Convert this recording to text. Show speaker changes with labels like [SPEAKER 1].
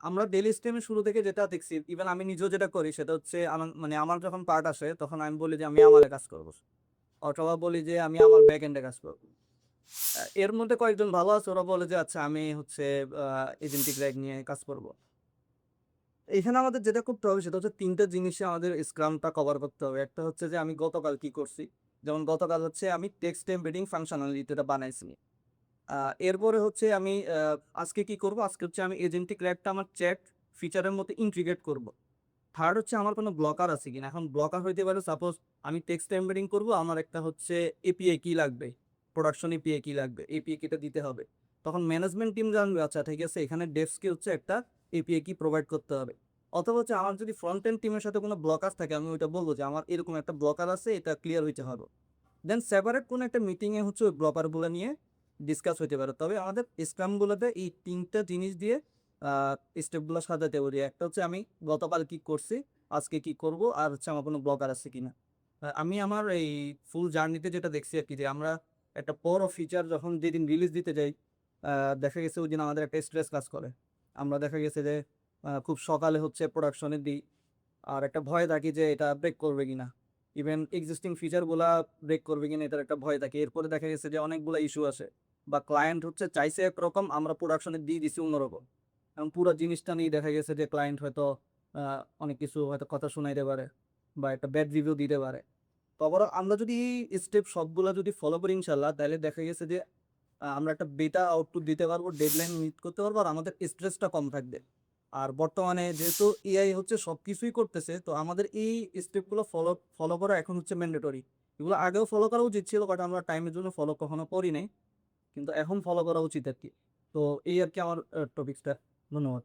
[SPEAKER 1] আমরা ডেইলি স্টেমে শুরু থেকে যেটা দেখছি, ইভেন আমি নিজেও যেটা করি সেটা হচ্ছে মানে আমার যখন পার্ট আসে তখন আমি বলি যে আমি আমারে কাজ করব, অথবা বলি যে আমি আমার ব্যাক এন্ডে কাজ করব। এর মধ্যে কয়েকজন ভালো আছে, ওরা বলে যে আচ্ছা আমি হচ্ছে এজেন্টিক র্যাগ নিয়ে কাজ করব। এখানে আমাদের যেটা করতে হবে সেটা হচ্ছে তিনটা জিনিসে আমাদের স্ক্রামটা কভার করতে হবে। একটা হচ্ছে যে আমি গতকাল কি করছি, যেমন গতকাল হচ্ছে আমি টেক্সট এমবেডিং ফাংশনালিটিটা বানাইছি। এরপরে হচ্ছে আমি আজকে কি করব, আজকে হচ্ছে আমি এজেন্টিক র্যাগটা আমার চ্যাট ফিচারের মধ্যে ইন্টিগ্রেট করব। থার্ড হচ্ছে আমার কোনো ব্লকার আছে কিনা। এখন ব্লকার হইতে পারে সাপোজ আমি টেক্সট এমবেডিং করব, আমার একটা হচ্ছে এপিআই কি লাগবে, প্রোডাকশন এপিআই কি লাগবে, এপিআই কিটা দিতে হবে। তখন ম্যানেজমেন্ট টিম জানবে আচ্ছা ঠিক আছে এখানে ডেস্ককে হচ্ছে একটা এপিআই কি প্রোভাইড করতে হবে। অথবা হচ্ছে আমার যদি ফ্রন্ট এন্ড টিমের সাথে কোনো ব্লকার থাকে আমি ওইটা বলবো যে আমার এরকম একটা ব্লকার আছে, এটা ক্লিয়ার হইতে হবে। দেন সেপারেট কোনো একটা মিটিংয়ে হচ্ছে ওই ব্লকারগুলো নিয়ে ডিসকাস হইতে পারে। তবে আমাদের স্ক্রামগুলোতে এই তিনটা জিনিস দিয়ে স্টেপগুলো সাজাতে পারি। একটা হচ্ছে আমি গতকাল কি করছি, আজকে কি করব, আর হচ্ছে আমার কোনো ব্লকার আছে কিনা। আমি আমার এই ফুল জার্নিতে যেটা দেখছি আর কি, যে আমরা একটা বড় ফিচার যখন যেদিন রিলিজ দিতে যাই, দেখা গেছে ওই দিন আমাদের একটা স্ট্রেস কাজ করে। আমরা দেখা গেছে যে খুব সকালে হচ্ছে প্রোডাকশনে দিই, আর একটা ভয় থাকি যে এটা ব্রেক করবে কিনা, ইভেন এক্সিস্টিং ফিচারগুলা ব্রেক করবে কিনা এটার একটা ভয় থাকে। এরপরে দেখা গেছে যে অনেকগুলো ইস্যু আসে, বা ক্লায়েন্ট হচ্ছে চাইছে একরকম, আমরা প্রোডাকশনে দিয়ে দিছি অন্যরকম। এবং পুরো জিনিসটা নিয়ে দেখা গেছে যে ক্লায়েন্ট হয়তো অনেক কিছু হয়তো কথা শোনাইতে পারে, বা একটা ব্যাড রিভিউ দিতে পারে। তো আবার আমরা যদি এই স্টেপ সবগুলা যদি ফলো করি ইনশাল্লাহ, তাহলে দেখা গেছে যে আমরা একটা বেটা আউটপুট দিতে পারবো, ডেডলাইন মিট করতে পারবো, আর আমাদের স্ট্রেসটা কম থাকবে। আর বর্তমানে যেহেতু এআই হচ্ছে সবকিছুই করতেছে, তো আমাদের এই স্টেপগুলো ফলো ফলো করা এখন হচ্ছে ম্যান্ডেটরি। এগুলো আগেও ফলো করা উচিত ছিল, বাট আমরা টাইমের জন্য ফলো কখনো করি নাই, কিন্তু এখন ফলো করা উচিত আর কি। তো এই আর কি আমার টপিক্সটা। ধন্যবাদ।